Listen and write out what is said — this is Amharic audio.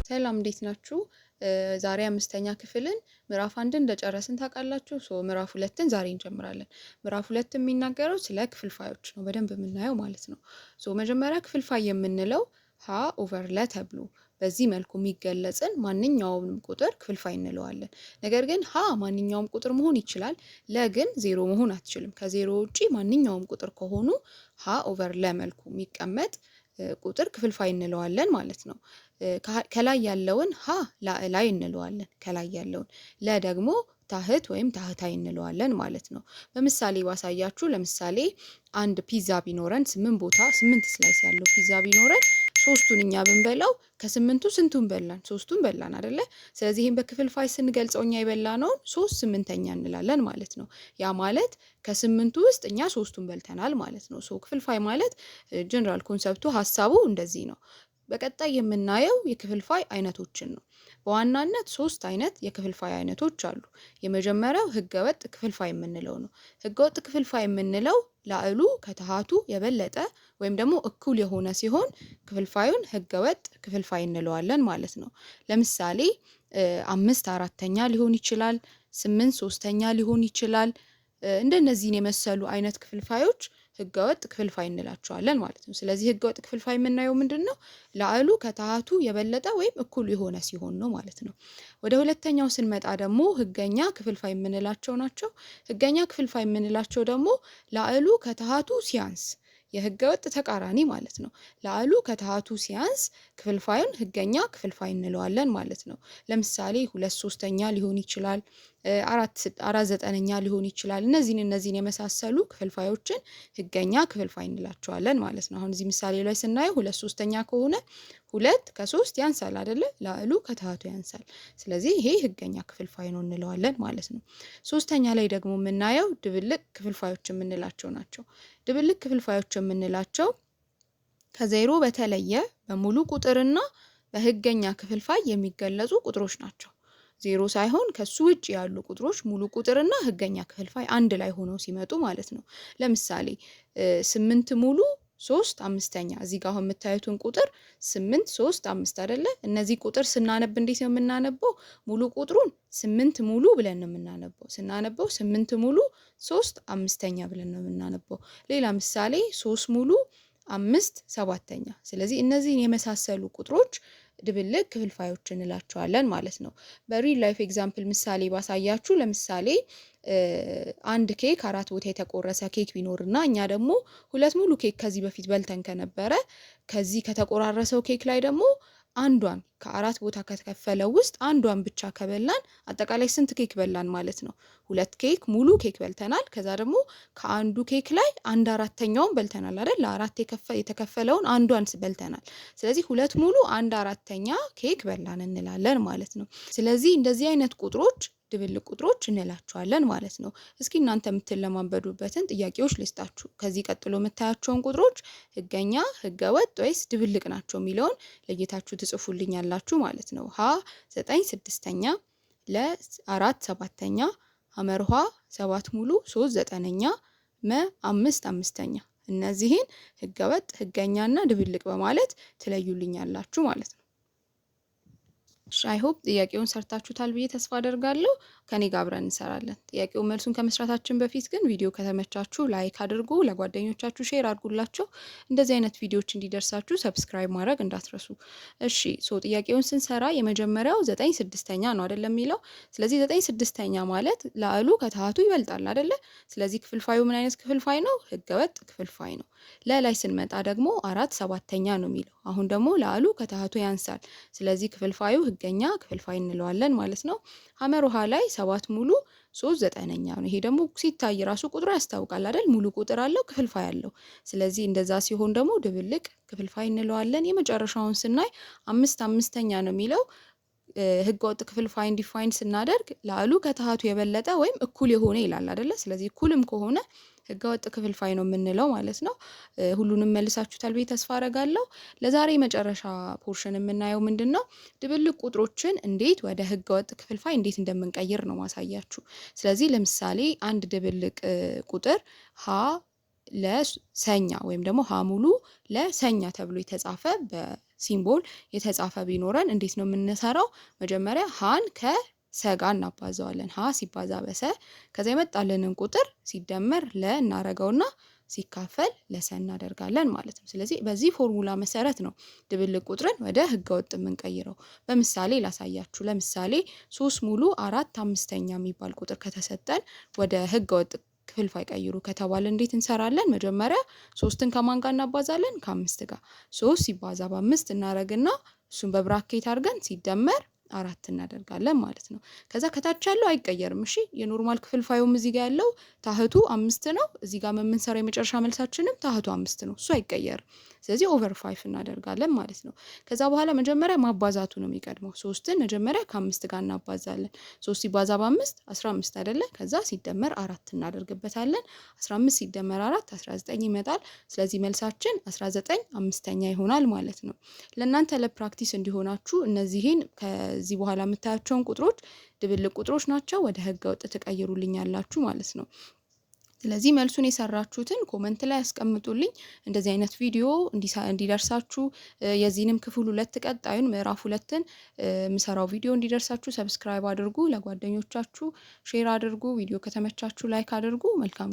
ሰላም እንዴት ናችሁ? ዛሬ አምስተኛ ክፍልን ምዕራፍ 1 እንደጨረስን ታውቃላችሁ። ምዕራፍ 2ን ዛሬ እንጀምራለን። ምዕራፍ 2 የሚናገረው ስለ ክፍልፋዮች ነው በደንብ የምናየው ማለት ነው። መጀመሪያ ክፍልፋይ የምንለው ሀ ኦቨር ለ ተብሎ በዚህ መልኩ የሚገለጽን ማንኛውንም ቁጥር ክፍልፋይ እንለዋለን። ነገር ግን ሀ ማንኛውም ቁጥር መሆን ይችላል፣ ለ ግን ዜሮ መሆን አትችልም። ከዜሮ ውጪ ማንኛውም ቁጥር ከሆኑ ሀ ኦቨር ለ መልኩ የሚቀመጥ ቁጥር ክፍልፋይ እንለዋለን ማለት ነው። ከላይ ያለውን ሀ ላይ እንለዋለን፣ ከላይ ያለውን ለ ደግሞ ታህት ወይም ታህታይ እንለዋለን ማለት ነው። በምሳሌ ባሳያችሁ፣ ለምሳሌ አንድ ፒዛ ቢኖረን 8 ስላይስ ያለው ፒዛ ቢኖረን ሶስቱን እኛ ብንበላው ከስምንቱ ስንቱን በላን? ሶስቱን በላን አይደለ? ስለዚህ ይሄን በክፍልፋይ ስንገልጸው እኛ የበላነውን 3/8 እንላለን ማለት ነው። ያ ማለት ከስምንቱ ውስጥ እኛ ሶስቱን በልተናል ማለት ነው። ክፍልፋይ ማለት ጀነራል ኮንሰፕቱ ሀሳቡ እንደዚህ ነው። በቀጣይ የምናየው የክፍልፋይ አይነቶችን ነው። በዋናነት 3 አይነት የክፍልፋይ አይነቶች አሉ። የመጀመሪያው ህገወጥ ክፍልፋይ የምንለው ነው። ህገወጥ ክፍልፋይ የምንለው ላዕሉ ከታሃቱ የበለጠ ወይም ደግሞ እኩል የሆነ ሲሆን ክፍልፋዩን ህገወጥ ክፍልፋይ እንለዋለን ማለት ነው። ለምሳሌ 5/4 ሊሆን ይችላል፣ 8/3 ሊሆን ይችላል። እንደነዚህን የመሰሉ አይነት ክፍልፋዮች ህገወጥ ክፍልፋይ እንላቸዋለን ማለት ነው። ስለዚህ ህገወጥ ክፍልፋይ የምናየው ምንድነው? ላዕሉ ከታሃቱ የበለጠ ወይም እኩል የሆነ ሲሆን ነው ማለት ነው። ወደ ሁለተኛው ስንመጣ ደግሞ ህገኛ ክፍልፋይ የምንላቸው ናቸው። ህገኛ ክፍልፋይ የምንላቸው ደግሞ ላዕሉ ከታሃቱ ሲያንስ፣ የህገወጥ ተቃራኒ ማለት ነው። ላዕሉ ከታሃቱ ሲያንስ ክፍልፋዩን ህገኛ ክፍልፋይ እንለዋለን ማለት ነው። ለምሳሌ 2/3 ሊሆን ይችላል፣ 4/9 ሊሆን ይችላል። እነዚህን የመሳሰሉ ክፍልፋዮችን ህገኛ ክፍልፋይ እንላቸዋለን ማለት ነው። አሁን እዚህ ምሳሌ ላይ ስናየው 2/3 ከሆነ 2 ከ3 ያንሳል አይደለ? ላዕሉ ከታሃቱ ያንሳል። ስለዚህ ይሄ ህገኛ ክፍልፋይ ነው እንለዋለን ማለት ነው። ሶስተኛ ላይ ደግሞ የምናየው ድብልቅ ክፍልፋዮች የምንላቸው ናቸው። ድብልቅ ክፍልፋዮች የምንላቸው ከዜሮ በተለየ በሙሉ ቁጥርና በህገኛ ክፍልፋይ የሚገለጹ ቁጥሮች ናቸው። ዜሮ ሳይሆን ከሱ ውጭ ያሉ ቁጥሮች ሙሉ ቁጥርና ህገኛ ክፍልፋይ አንድ ላይ ሆነው ሲመጡ ማለት ነው። ለምሳሌ 8 ሙሉ 3/5 እዚህ ጋር አሁን የምታዩትን ቁጥር 8 3 5 አይደለ? እነዚህ ቁጥር ስናነብ እንዴት ነው የምናነበው? ሙሉ ቁጥሩን 8 ሙሉ ብለን ነው የምናነበው። ስናነበው 8 ሙሉ 3/5 ብለን ነው የምናነበው። ሌላ ምሳሌ 3 ሙሉ 5/7። ስለዚህ እነዚህን የመሳሰሉ ቁጥሮች ድብልቅ ክፍልፋዮች እንላቸዋለን ማለት ነው። በሪል ላይፍ ኤግዛምፕል ምሳሌ ባሳያችሁ፣ ለምሳሌ አንድ ኬክ 4 ቦታ የተቆረሰ ኬክ ቢኖርና እኛ ደግሞ 2 ሙሉ ኬክ ከዚህ በፊት በልተን ከነበረ ከዚህ ከተቆራረሰው ኬክ ላይ ደግሞ አንዷን ከ4 ቦታ ከተከፈለው ውስጥ አንዷን ብቻ ከበላን አጠቃላይ ስንት ኬክ በላን ማለት ነው? 2 ኬክ ሙሉ ኬክ በልተናል። ከዛ ደግሞ ከአንዱ ኬክ ላይ 1/4ኛውን በልተናል አይደል? ለአራት የተከፈለውን አንዷን በልተናል። ስለዚህ 2 ሙሉ 1/4ኛ ኬክ በላን እንላለን ማለት ነው። ስለዚህ እንደዚህ አይነት ቁጥሮች ድብልቅ ቁጥሮች እንላቸዋለን ማለት ነው። እስኪ እናንተ የምትለማመዱበትን ጥያቄዎች ልስጣችሁ። ከዚህ ቀጥሎ የምታያቸውን ቁጥሮች ህገኛ፣ ህገወጥ ወይስ ድብልቅ ናቸው የሚለውን ለይታችሁ ትጽፉልኛላችሁ ማለት ነው። ሀ 9/6፣ ለ 4/7፣ ሐመርኋ 7 ሙሉ 3/9፣ መ 5/5። እነዚህን ህገወጥ፣ ህገኛና ድብልቅ በማለት ትለዩልኛላችሁ ማለት ነው። አይ ሆፕ ጥያቄውን ሰርታችሁታል ብዬ ተስፋ አደርጋለሁ። ከኔ ጋር አብረን እንሰራለን። ጥያቄውን መልሱን ከመስራታችን በፊት ግን ቪዲዮ ከተመቻችሁ ላይክ አድርጉ፣ ለጓደኞቻችሁ ሼር አድርጉላቸው። እንደዚህ አይነት ቪዲዮዎች እንዲደርሳችሁ ሰብስክራይብ ማድረግ እንዳትረሱ። እሺ ጥያቄውን ስንሰራ የመጀመሪያው 9/6 ነው አይደለም የሚለው። ስለዚህ 9/6 ማለት ላዕሉ ከታሃቱ ይበልጣል አይደለ? ስለዚህ ክፍልፋዩ ምን አይነት ክፍልፋይ ነው? ህገወጥ ክፍልፋይ ነው። ለላይ ስንመጣ ደግሞ 4/7 ነው የሚለው። አሁን ደግሞ ላዕሉ ከታሃቱ ያንሳል። ስለዚህ ክፍልፋዩ ህገኛ ክፍልፋይ እንለዋለን ማለት ነው። ሐመር ውሃ ላይ 7 ሙሉ 3/9 ነው። ይሄ ደግሞ ሲታይ ራሱ ቁጥሩ ያስታውቃል አይደል? ሙሉ ቁጥር አለው፣ ክፍልፋይ አለው። ስለዚህ እንደዛ ሲሆን ደግሞ ድብልቅ ክፍልፋይ እንለዋለን። የመጨረሻውን ስናይ 5/5 ነው የሚለው። ህገወጥ ክፍልፋይ ዲፋይን ስናደርግ ላዕሉ ከታሃቱ የበለጠ ወይም እኩል የሆነ ይላል አይደለ? ስለዚህ እኩልም ከሆነ ህገወጥ ክፍልፋይ ነው የምንለው ማለት ነው። ሁሉንም መልሳችሁታል ብዬ ተስፋ አደርጋለሁ። ለዛሬ መጨረሻ ፖርሽን የምናየው ምንድነው? ድብልቅ ቁጥሮችን እንዴት ወደ ህገወጥ ክፍልፋይ እንዴት እንደምንቀይር ነው ማሳያችሁ። ስለዚህ ለምሳሌ አንድ ድብልቅ ቁጥር ሀ ለሰኛ ወይም ደግሞ ሀ ሙሉ ለሰኛ ተብሎ የተጻፈ ሲምቦል የተጻፈ ቢኖረን እንዴት ነው የምንሰራው? መጀመሪያ ሀን ከሰጋ እናባዛዋለን። ሀ ሲባዛ በሰ ከዛ የመጣልንን ቁጥር ሲደመር ለ እናረገውና ሲካፈል ለሰ እናደርጋለን ማለት ነው። ስለዚህ በዚህ ፎርሙላ መሰረት ነው ድብልቅ ቁጥርን ወደ ህገወጥ የምንቀይረው። በምሳሌ ላሳያችሁ። ለምሳሌ 3 ሙሉ 4 አምስተኛ የሚባል ቁጥር ከተሰጠን ወደ ህገወጥ ክፍልፋይ ቀይሩ ከተባለ እንዴት እንሰራለን? መጀመሪያ 3ን ከማን ጋር እናባዛለን? ከ5 ጋር። 3 ሲባዛ በ5 እናረግና እሱን በብራኬት አድርገን ሲደመር 4 እናደርጋለን ማለት ነው። ከዛ ከታች ያለው አይቀየርም። እሺ የኖርማል ክፍልፋዩም እዚህ ጋር ያለው ታህቱ 5 ነው። እዚህ ጋር የምንሰራው የመጨረሻ መልሳችንም ታህቱ 5 ነው። እሱ አይቀየርም። ስለዚህ ኦቨር 5 እናደርጋለን ማለት ነው። ከዛ በኋላ መጀመሪያ ማባዛቱ ነው የሚቀድመው። 3ን መጀመሪያ ከ5 ጋር እናባዛለን። 3 ሲባዛ በ5 15 አይደለ? ከዛ ሲደመር 4 እናደርግበታለን። 15 ሲደመር 4 19 ይመጣል። ስለዚህ መልሳችን 19 አምስተኛ ይሆናል ማለት ነው። ለእናንተ ለፕራክቲስ እንዲሆናችሁ እነዚህን ከዚህ በኋላ የምታያቸውን ቁጥሮች ድብልቅ ቁጥሮች ናቸው፣ ወደ ህገ ወጥ ትቀይሩልኛላችሁ ማለት ነው። ስለዚህ መልሱን የሰራችሁትን ኮመንት ላይ ያስቀምጡልኝ። እንደዚህ አይነት ቪዲዮ እንዲደርሳችሁ የዚህንም ክፍል 2 ቀጣዩን ምዕራፍ 2ን የምሰራው ቪዲዮ እንዲደርሳችሁ ሰብስክራይብ አድርጉ፣ ለጓደኞቻችሁ ሼር አድርጉ፣ ቪዲዮ ከተመቻችሁ ላይክ አድርጉ። መልካም